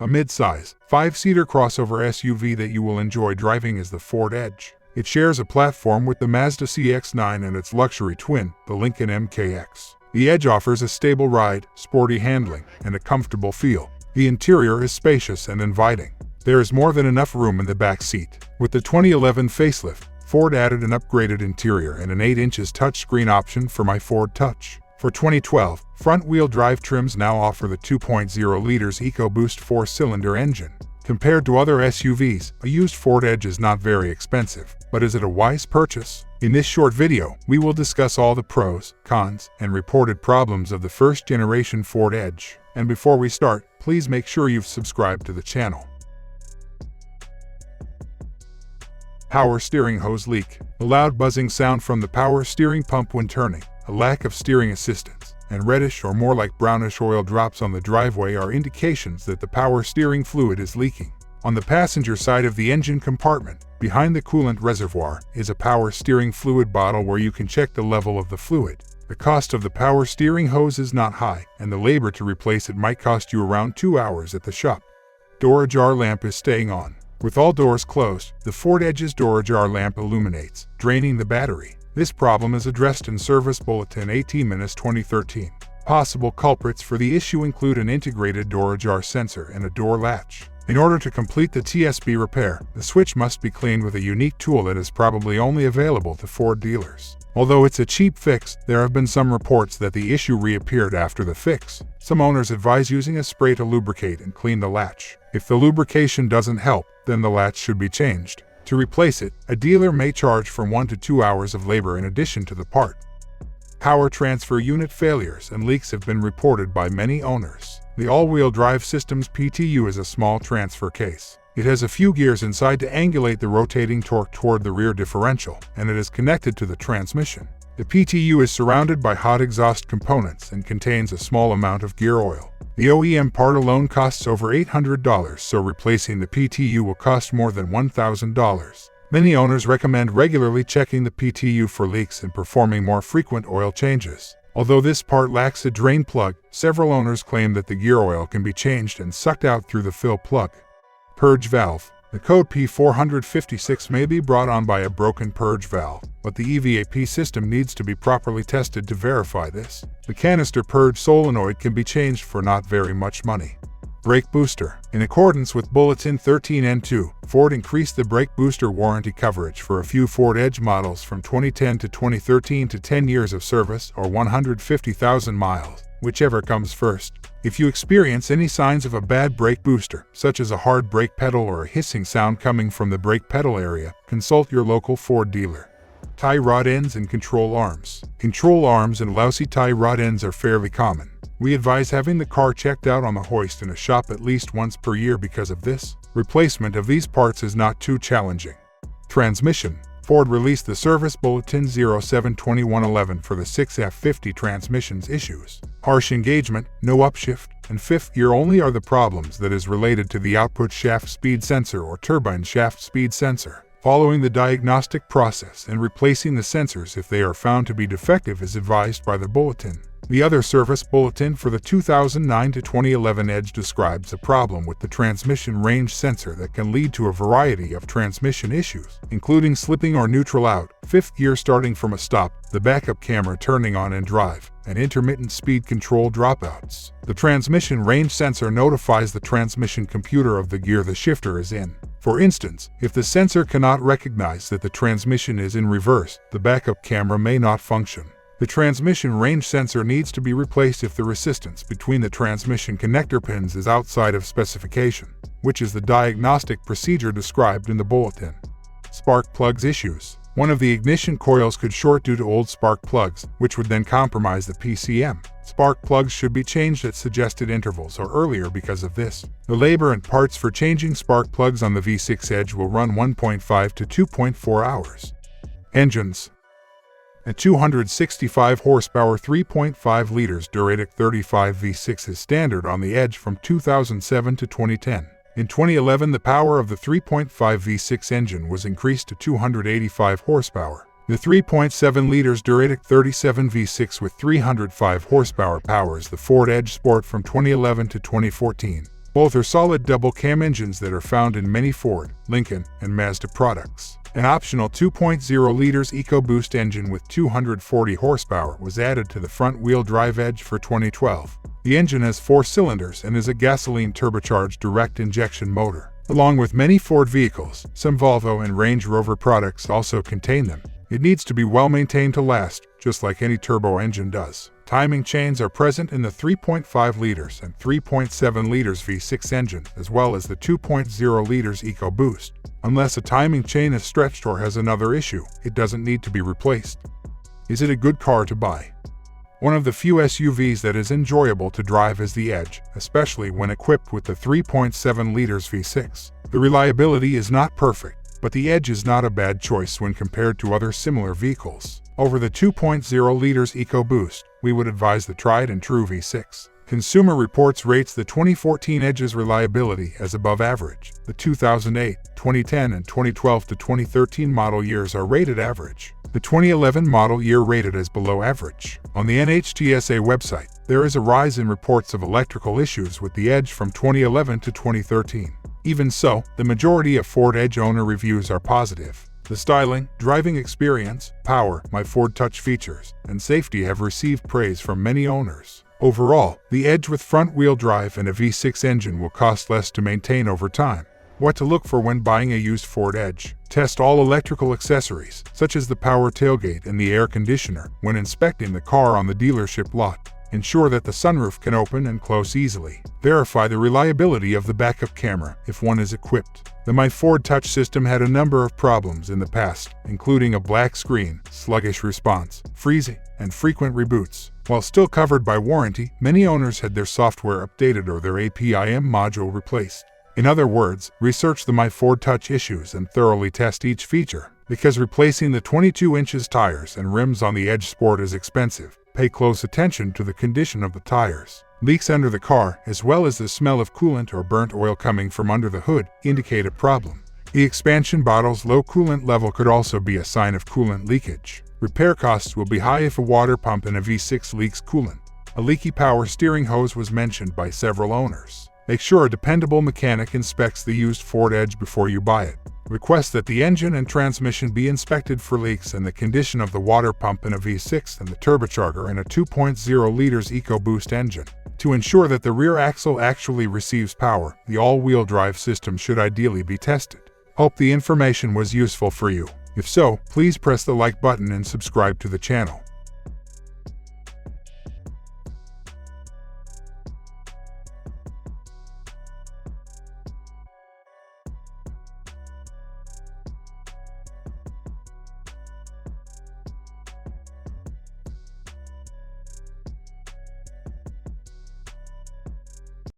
A mid-size, 5-seater crossover SUV that you will enjoy driving is the Ford Edge. It shares a platform with the Mazda CX-9 and its luxury twin, the Lincoln MKX. The Edge offers a stable ride, sporty handling, and a comfortable feel. The interior is spacious and inviting. There is more than enough room in the back seat. With the 2011 facelift, Ford added an upgraded interior and an 8-inch touchscreen option for My Ford Touch. For 2012, front-wheel drive trims now offer the 2.0-liter EcoBoost 4-cylinder engine. Compared to other SUVs, a used Ford Edge is not very expensive, but is it a wise purchase? In this short video, we will discuss all the pros, cons, and reported problems of the first-generation Ford Edge. And before we start, please make sure you've subscribed to the channel. Power steering hose leak. A loud buzzing sound from the power steering pump when turning, a lack of steering assistance, and reddish or more like brownish oil drops on the driveway are indications that the power steering fluid is leaking. On the passenger side of the engine compartment, behind the coolant reservoir, is a power steering fluid bottle where you can check the level of the fluid. The cost of the power steering hose is not high, and the labor to replace it might cost you around 2 hours at the shop. Door ajar lamp is staying on. With all doors closed, the Ford Edge's door ajar lamp illuminates, draining the battery. This problem is addressed in Service Bulletin 18-2013. Possible culprits for the issue include an integrated door ajar sensor and a door latch. In order to complete the TSB repair, the switch must be cleaned with a unique tool that is probably only available to Ford dealers. Although it's a cheap fix, there have been some reports that the issue reappeared after the fix. Some owners advise using a spray to lubricate and clean the latch. If the lubrication doesn't help, then the latch should be changed. To replace it, a dealer may charge from 1 to 2 hours of labor in addition to the part. Power transfer unit failures and leaks have been reported by many owners. The all-wheel drive system's PTU is a small transfer case. It has a few gears inside to angulate the rotating torque toward the rear differential, and it is connected to the transmission. The PTU is surrounded by hot exhaust components and contains a small amount of gear oil. The OEM part alone costs over $800, so replacing the PTU will cost more than $1,000. Many owners recommend regularly checking the PTU for leaks and performing more frequent oil changes. Although this part lacks a drain plug, several owners claim that the gear oil can be changed and sucked out through the fill plug. Purge valve. The code P456 may be brought on by a broken purge valve, but the EVAP system needs to be properly tested to verify this. The canister purge solenoid can be changed for not very much money. Brake booster. In accordance with Bulletin 13N2, Ford increased the brake booster warranty coverage for a few Ford Edge models from 2010 to 2013 to 10 years of service or 150,000 miles, whichever comes first. If you experience any signs of a bad brake booster, such as a hard brake pedal or a hissing sound coming from the brake pedal area, consult your local Ford dealer. Tie rod ends and control arms. Control arms and lousy tie rod ends are fairly common. We advise having the car checked out on the hoist in a shop at least once per year because of this. Replacement of these parts is not too challenging. Transmission. Ford released the Service Bulletin 07-2111 for the 6F50 transmission's issues. Harsh engagement, no upshift, and fifth gear only are the problems that is related to the output shaft speed sensor or turbine shaft speed sensor. Following the diagnostic process and replacing the sensors if they are found to be defective is advised by the bulletin. The other Service Bulletin for the 2009 to 2011 Edge describes a problem with the transmission range sensor that can lead to a variety of transmission issues, including slipping or neutral out, fifth gear starting from a stop, the backup camera turning on in drive, and intermittent speed control dropouts. The transmission range sensor notifies the transmission computer of the gear the shifter is in. For instance, if the sensor cannot recognize that the transmission is in reverse, the backup camera may not function. The transmission range sensor needs to be replaced if the resistance between the transmission connector pins is outside of specification, which is the diagnostic procedure described in the bulletin. Spark plugs issues. One of the ignition coils could short due to old spark plugs, which would then compromise the PCM. Spark plugs should be changed at suggested intervals or earlier because of this. The labor and parts for changing spark plugs on the V6 Edge will run 1.5 to 2.4 hours. Engines. A 265 horsepower 3.5 liters Duratic 35 V6 is standard on the Edge from 2007 to 2010. In 2011, the power of the 3.5 V6 engine was increased to 285 horsepower. The 3.7 liters Duratic 37 V6 with 305 horsepower powers the Ford Edge Sport from 2011 to 2014. Both are solid double-cam engines that are found in many Ford, Lincoln, and Mazda products. An optional 2.0 liters EcoBoost engine with 240 horsepower was added to the front-wheel drive Edge for 2012. The engine has 4 cylinders and is a gasoline turbocharged direct injection motor. Along with many Ford vehicles, some Volvo and Range Rover products also contain them. It needs to be well maintained to last, just like any turbo engine does. Timing chains are present in the 3.5 liters and 3.7 liters V6 engine, as well as the 2.0 liters EcoBoost. Unless a timing chain is stretched or has another issue, it doesn't need to be replaced. Is it a good car to buy? One of the few SUVs that is enjoyable to drive is the Edge, especially when equipped with the 3.7 liters V6. The reliability is not perfect, but the Edge is not a bad choice when compared to other similar vehicles. Over the 2.0 liters EcoBoost, we would advise the tried and true V6. Consumer Reports rates the 2014 Edge's reliability as above average. The 2008, 2010, and 2012 to 2013 model years are rated average. The 2011 model year rated as below average. On the NHTSA website, there is a rise in reports of electrical issues with the Edge from 2011 to 2013. Even so, the majority of Ford Edge owner reviews are positive. The styling, driving experience, power, My Ford Touch features, and safety have received praise from many owners. Overall, the Edge with front-wheel drive and a V6 engine will cost less to maintain over time. What to look for when buying a used Ford Edge? Test all electrical accessories, such as the power tailgate and the air conditioner, when inspecting the car on the dealership lot. Ensure that the sunroof can open and close easily. Verify the reliability of the backup camera if one is equipped. The My Ford Touch system had a number of problems in the past, including a black screen, sluggish response, freezing, and frequent reboots. While still covered by warranty, many owners had their software updated or their APIM module replaced. In other words, research the My Ford Touch issues and thoroughly test each feature. Because replacing the 22 inches tires and rims on the Edge Sport is expensive, pay close attention to the condition of the tires. Leaks under the car, as well as the smell of coolant or burnt oil coming from under the hood, indicate a problem. The expansion bottle's low coolant level could also be a sign of coolant leakage. Repair costs will be high if a water pump in a V6 leaks coolant. A leaky power steering hose was mentioned by several owners. Make sure a dependable mechanic inspects the used Ford Edge before you buy it. Request that the engine and transmission be inspected for leaks and the condition of the water pump in a V6 and the turbocharger in a 2.0 liters EcoBoost engine. To ensure that the rear axle actually receives power, the all-wheel drive system should ideally be tested. Hope the information was useful for you. If so, please press the like button and subscribe to the channel.